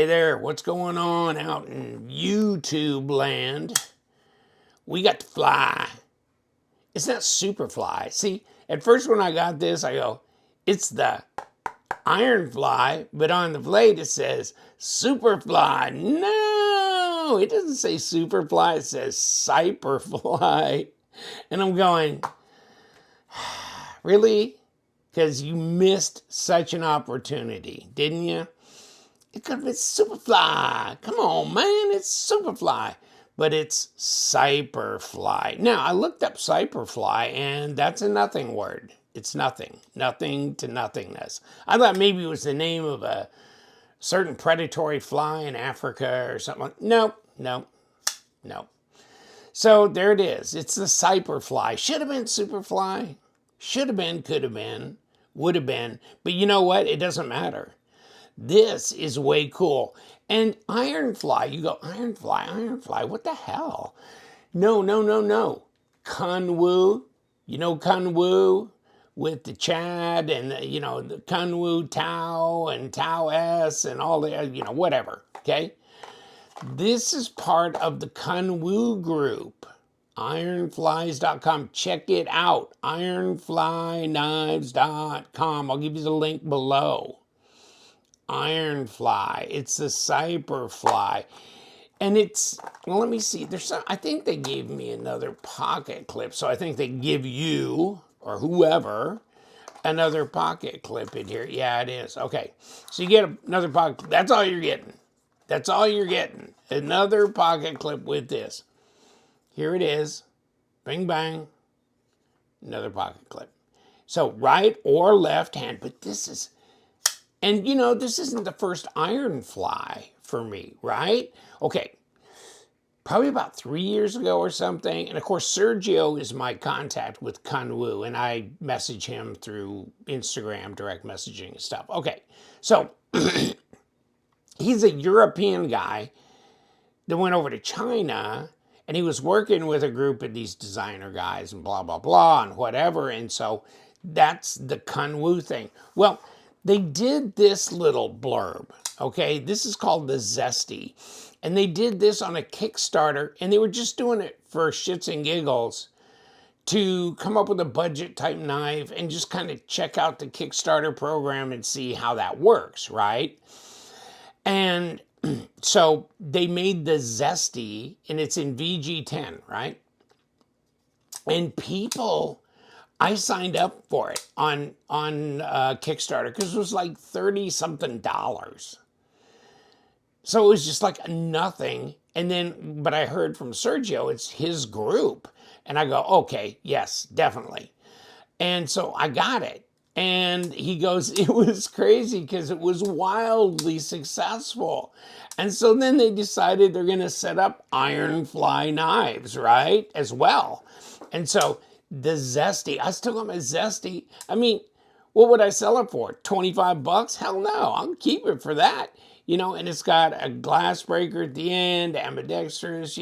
Hey there, what's going on out in YouTube land? We got to fly. It's not Superfly. See, at first when I got this, I go, it's the Ironfly, but on the blade it says Superfly. No, it doesn't say Superfly, it says Syperfly. And I'm going, really? Because you missed such an opportunity, didn't you? It could have been Superfly. Come on, man, it's Superfly. But it's Syperfly. Now, I looked up Syperfly, and that's a nothing word. It's nothing. Nothing to nothingness. I thought maybe it was the name of a certain predatory fly in Africa or something. Nope, nope, nope. So there it is. It's the Syperfly. Should have been Superfly. Should have been, could have been, would have been. But you know what? It doesn't matter. This is way cool. And Ironfly, you go, Ironfly, what the hell? No. Kunwu, you know Kunwu with the Chad and, the Kunwu Tau and Tau S and all the, whatever, okay? This is part of the Kunwu group. Ironflies.com. Check it out. Ironflyknives.com. I'll give you the link below. Ironfly. It's the Syperfly. And it's, well, let me see. I think they gave me another pocket clip. So I think they give you, or whoever, another pocket clip in here. Yeah, it is. Okay. So you get another pocket clip. That's all you're getting. That's all you're getting. Another pocket clip with this. Here it is. Bing, bang. Another pocket clip. So right or left hand. But this is... And, this isn't the first Ironfly for me, right? Okay, probably about 3 years ago or something. And, of course, Sergio is my contact with Kunwu, and I message him through Instagram, direct messaging and stuff. Okay, so he's a European guy that went over to China, and he was working with a group of these designer guys and blah, blah, blah, and whatever. And so that's the Kunwu thing. Well, they did this little blurb, okay? This is called the Zesty. And they did this on a Kickstarter, and they were just doing it for shits and giggles to come up with a budget type knife and just kind of check out the Kickstarter program and see how that works, right? And so they made the Zesty, and it's in VG10, right? And people... I signed up for it on Kickstarter because it was like $30-something. So it was just like nothing. And then, but I heard from Sergio, it's his group. And I go, okay, yes, definitely. And so I got it. And he goes, it was crazy because it was wildly successful. And so then they decided they're going to set up Ironfly knives, right, as well. And so the Zesty, I still got my Zesty. I mean, what would I sell it for? $25? Hell no, I'll keep it for that. And it's got a glass breaker at the end, ambidextrous,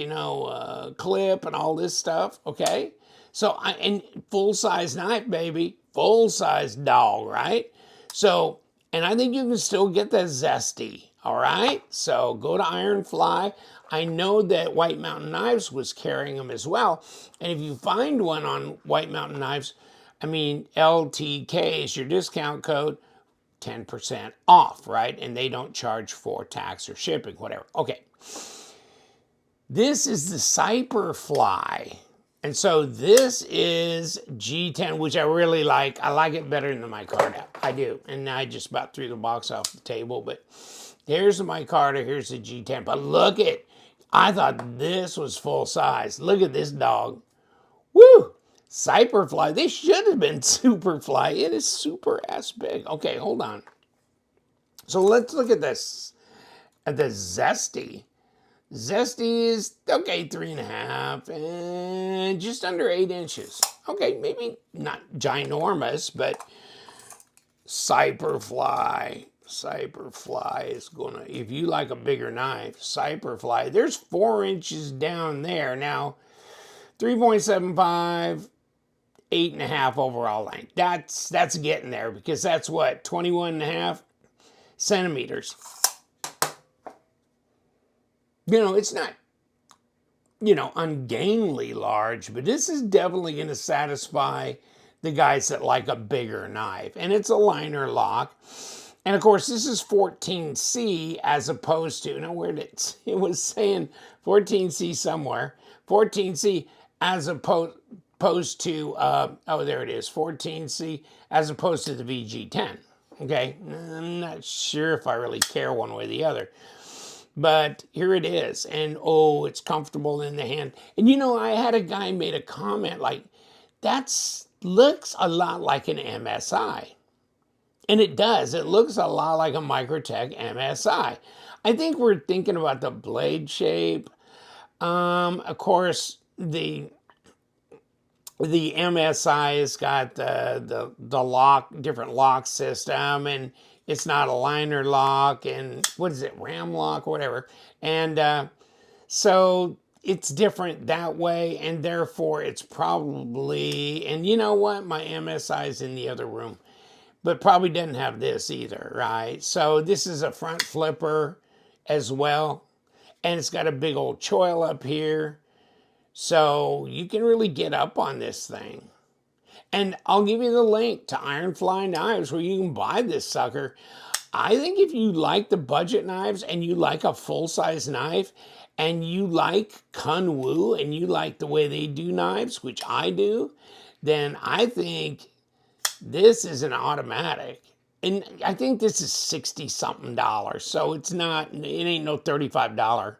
clip and all this stuff, okay? So, and full-size knife, baby. Full-size dog, right? So, and I think you can still get the Zesty, all right? So go to Ironfly. I know that White Mountain Knives was carrying them as well. And if you find one on White Mountain Knives, LTK is your discount code, 10% off, right? And they don't charge for tax or shipping, whatever. Okay. This is the Syperfly. And so this is G10, which I really like. I like it better than the micarta. I do. And I just about threw the box off the table. But here's the micarta. Here's the G10. But look at... I thought this was full size. Look at this dog. Woo! Syperfly. They should have been Superfly. It is super ass big. Okay, hold on. So let's look at this. At the Zesty. Zesty is, okay, 3.5 and just under 8 inches. Okay, maybe not ginormous, but Syperfly. Syperfly is gonna, if you like a bigger knife, Syperfly, there's 4 inches down there. Now, 3.75, 8.5 overall length. That's getting there because that's what, 21.5 centimeters. It's not, ungainly large, but this is definitely going to satisfy the guys that like a bigger knife. And it's a liner lock. And of course, this is 14C as opposed to, where did it was saying 14C somewhere, 14C as opposed to, oh, there it is, 14C as opposed to the VG10. Okay, I'm not sure if I really care one way or the other. But here it is, and oh, it's comfortable in the hand. And I had a guy made a comment like, that's looks a lot like an MSI. And it does. It looks a lot like a Microtech MSI. I think we're thinking about the blade shape. Of course, the MSI has got the lock, different lock system, and it's not a liner lock, and what is it, ram lock, whatever. And so it's different that way, and therefore it's probably, and you know what, my MSI is in the other room, but probably doesn't have this either, right? So this is a front flipper as well, and it's got a big old choil up here. So you can really get up on this thing. And I'll give you the link to Ironfly Knives where you can buy this sucker. I think if you like the budget knives and you like a full-size knife and you like Kunwu and you like the way they do knives, which I do, then I think this is an automatic. And I think this is 60 something dollars. So it ain't no $35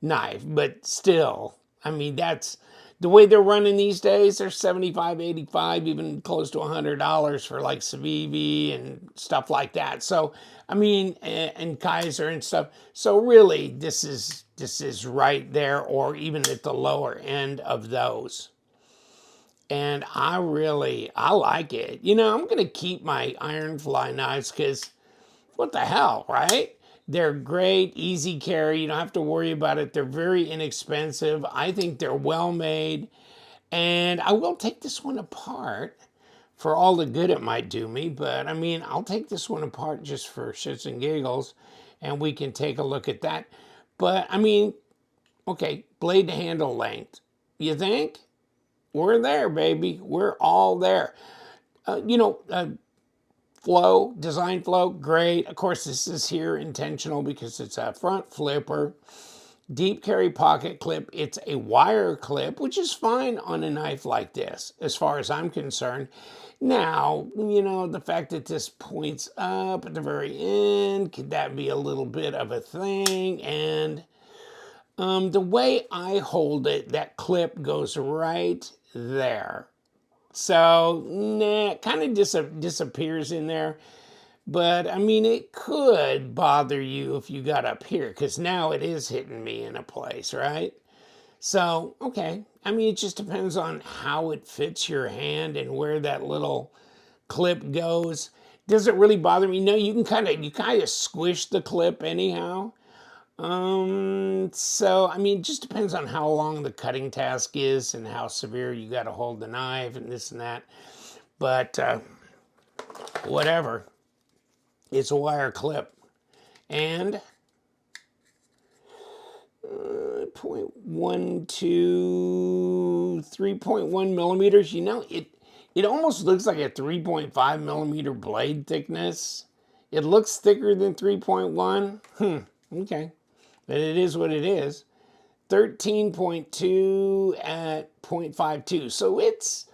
knife, but still, I mean, that's the way they're running these days. They're 75, 85, even close to $100 for like Civivi and stuff like that. So, I mean, and Kaiser and stuff. So really, this is right there, or even at the lower end of those. And I like it. I'm going to keep my Ironfly knives because what the hell, right? They're great, easy carry. You don't have to worry about it. They're very inexpensive. I think they're well made. And I will take this one apart for all the good it might do me. But I mean, I'll take this one apart just for shits and giggles. And we can take a look at that. But I mean, okay, blade to handle length. You think? We're there, baby. We're all there. Design flow, great. Of course, this is here intentional because it's a front flipper. Deep carry pocket clip. It's a wire clip, which is fine on a knife like this, as far as I'm concerned. Now, the fact that this points up at the very end, could that be a little bit of a thing? And the way I hold it, that clip goes right there. So, nah, kind of disappears in there. But, I mean, it could bother you if you got up here, because now it is hitting me in a place, right? So, okay. I mean, it just depends on how it fits your hand and where that little clip goes. Does it really bother me? No, you kind of squish the clip anyhow. So, I mean, it just depends on how long the cutting task is and how severe you got to hold the knife and this and that. But, whatever. It's a wire clip. And 0.12, 3.1 millimeters. It almost looks like a 3.5 millimeter blade thickness. It looks thicker than 3.1. Okay. But it is what it is. 13.2 at 0.52. So it's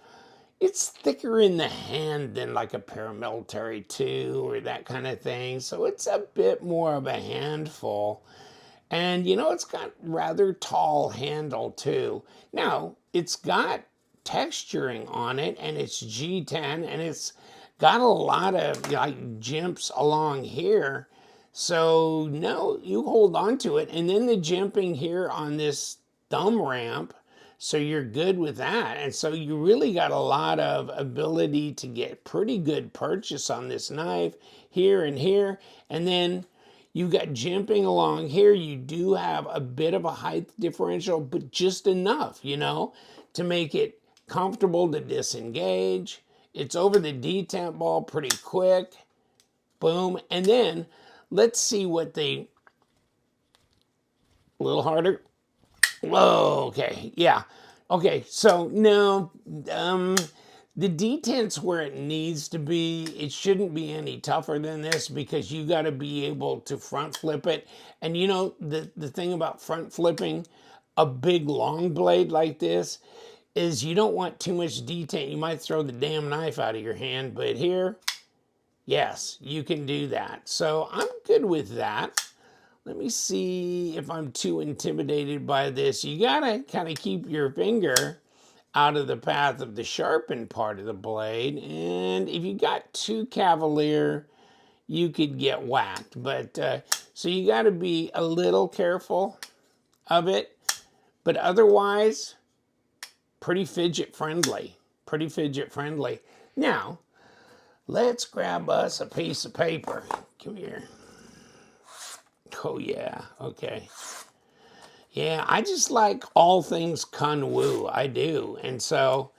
thicker in the hand than like a paramilitary 2 or that kind of thing. So it's a bit more of a handful. And it's got rather tall handle too. Now, it's got texturing on it, and it's G10, and it's got a lot of like jimps along here. So no, you hold on to it, and then the jimping here on this thumb ramp, so you're good with that. And so you really got a lot of ability to get pretty good purchase on this knife here and here. And then you got jimping along here. You do have a bit of a height differential, but just enough, to make it comfortable to disengage. It's over the detent ball pretty quick. Boom. And then let's see what the A little harder. Whoa, okay, yeah. Okay, so no, the detent's where it needs to be. It shouldn't be any tougher than this because you got to be able to front flip it. And you know, the thing about front flipping a big long blade like this is you don't want too much detent. You might throw the damn knife out of your hand, but here, yes, you can do that. So I'm good with that. Let me see if I'm too intimidated by this. You gotta kind of keep your finger out of the path of the sharpened part of the blade. And if you got too cavalier, you could get whacked. But so you gotta be a little careful of it. But otherwise, pretty fidget friendly. Pretty fidget friendly. Now, let's grab us a piece of paper. Come here. Oh, yeah. Okay. Yeah, I just like all things Kunwu. I do. And so,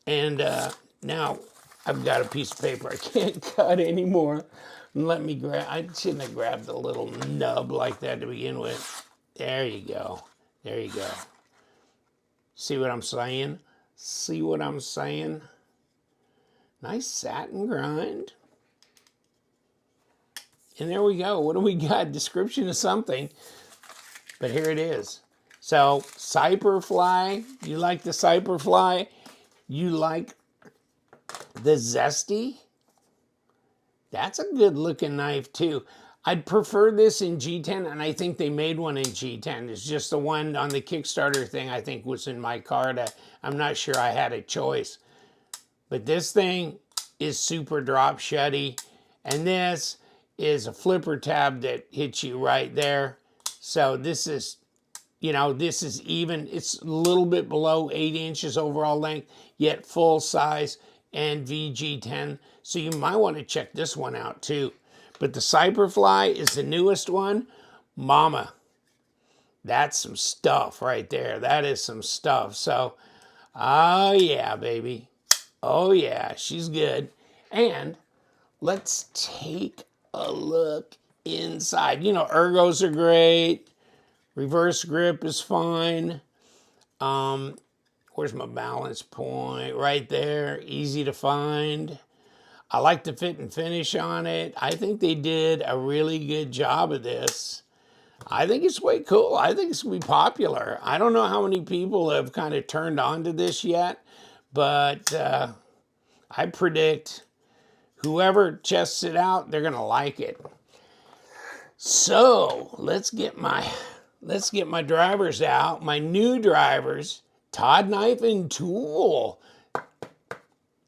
now I've got a piece of paper I can't cut anymore. Let me grab, I shouldn't have grabbed a little nub like that to begin with. There you go. There you go. See what I'm saying? See what I'm saying? Nice satin grind. And there we go. What do we got? Description of something. But here it is. So, Syperfly. You like the Syperfly? You like the Zesty? That's a good looking knife too. I'd prefer this in G10, and I think they made one in G10. It's just the one on the Kickstarter thing I think was in my cart. I'm not sure I had a choice. But this thing is super drop shutty. And this is a flipper tab that hits you right there. So this is, you know, this is even, it's a little bit below 8 inches overall length, yet full size and VG10. So you might want to check this one out too. But the Syperfly is the newest one. Mama, that's some stuff right there. That is some stuff. So, oh yeah, baby. Oh yeah, she's good. And let's take a look inside. You know, ergos are great. Reverse grip is fine. Where's my balance point? Right there, easy to find. I like the fit and finish on it. I think they did a really good job of this. I think it's way cool. I think it's going to be popular. I don't know how many people have kind of turned on to this yet, but I predict whoever chests it out, they're going to like it. So let's get my drivers out, my new drivers. Todd knife and tool.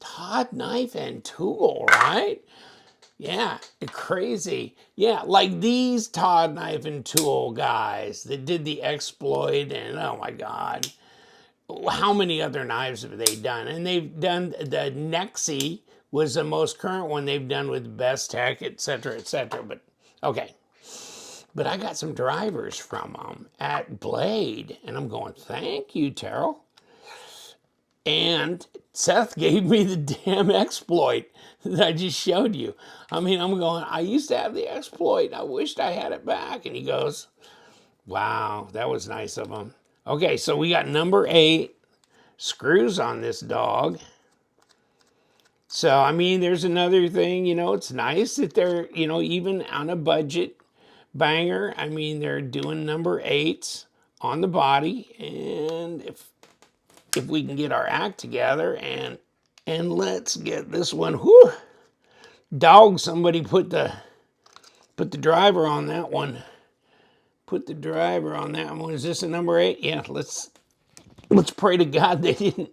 Todd knife and tool, right? Yeah, crazy. Yeah, like these Todd knife and tool guys that did the exploit, and oh my God, how many other knives have they done? And they've done the Nexi was the most current one they've done with Best Tech, et cetera, et cetera. But okay. But I got some drivers from them at Blade, and I'm going, thank you, Terrell. And Seth gave me the damn exploit that I just showed you. I mean, I'm going, I used to have the exploit. I wished I had it back. And he goes, wow, that was nice of him. Okay, so we got number 8 screws on this dog. So, I mean, there's another thing, you know, it's nice that they're, you know, even on a budget banger, I mean, they're doing number 8s on the body. And if we can get our act together and let's get this one, whew, dog, somebody put the driver on that one. Put the driver on that one. Is this a number 8? Yeah, let's pray to God they didn't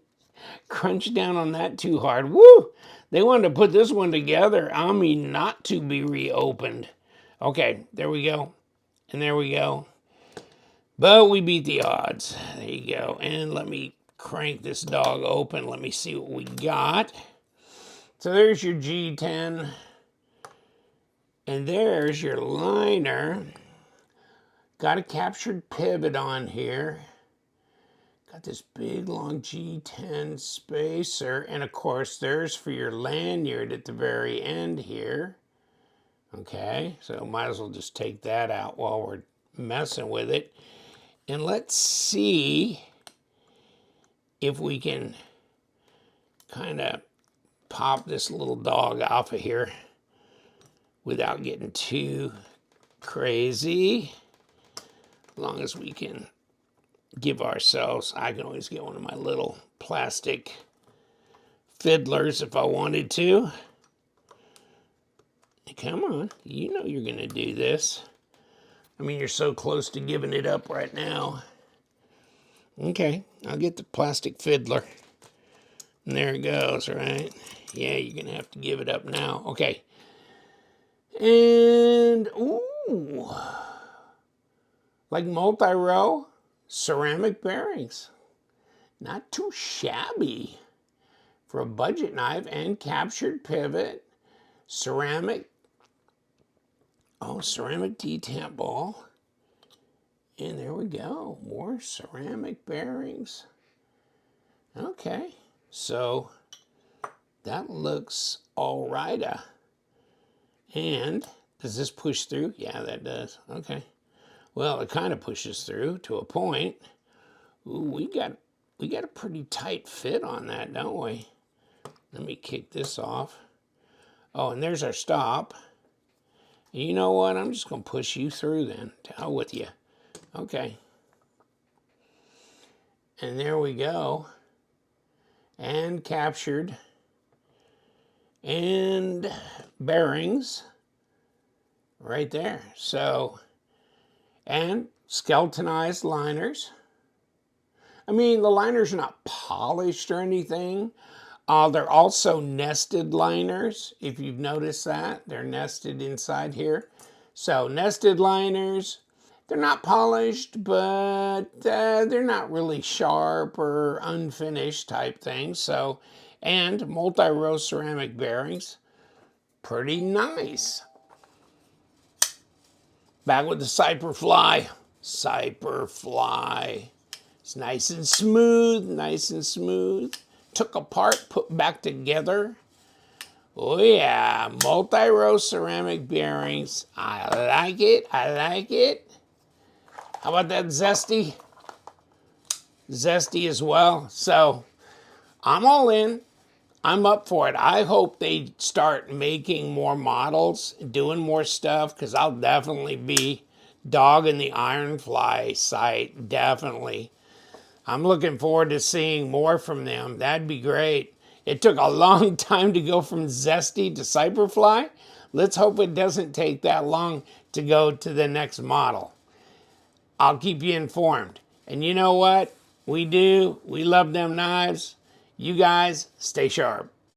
crunch down on that too hard. Woo! They wanted to put this one together. I mean, not to be reopened. Okay, there we go. And there we go. But we beat the odds. There you go. And let me crank this dog open. Let me see what we got. So there's your G10. And there's your liner. Got a captured pivot on here. Got this big long G10 spacer. And of course, there's for your lanyard at the very end here. Okay, so might as well just take that out while we're messing with it. And let's see if we can kind of pop this little dog off of here without getting too crazy. As long as we can give ourselves, I can always get one of my little plastic fiddlers if I wanted to. Come on, you know you're gonna do this. I mean, you're so close to giving it up right now. Okay, I'll get the plastic fiddler. And there it goes, right? Yeah, you're gonna have to give it up now. Okay. And, ooh, like multi-row ceramic bearings. Not too shabby for a budget knife, and captured pivot, ceramic, ceramic detamp ball. And there we go, more ceramic bearings. Okay, so that looks all right. And does this push through? Yeah, that does. Okay. Well, it kind of pushes through to a point. Ooh, we got a pretty tight fit on that, don't we? Let me kick this off. Oh, and there's our stop. And you know what? I'm just going to push you through then. To hell with you. Okay. And there we go. And captured. And bearings. Right there. So, and skeletonized liners. I mean, the liners are not polished or anything. They're also nested liners, if you've noticed that. They're nested inside here. So nested liners, they're not polished, but they're not really sharp or unfinished type things. So, and multi-row ceramic bearings, pretty nice. Back with the Syperfly. Syperfly. It's nice and smooth, nice and smooth. Took apart, put back together. Oh yeah, multi-row ceramic bearings. I like it, I like it. How about that zesty? Zesty as well. So I'm all in. I'm up for it. I hope they start making more models, doing more stuff, because I'll definitely be dogging the Ironfly site, definitely. I'm looking forward to seeing more from them. That'd be great. It took a long time to go from Zesty to Syperfly. Let's hope it doesn't take that long to go to the next model. I'll keep you informed. And you know what? We love them knives. You guys, stay sharp.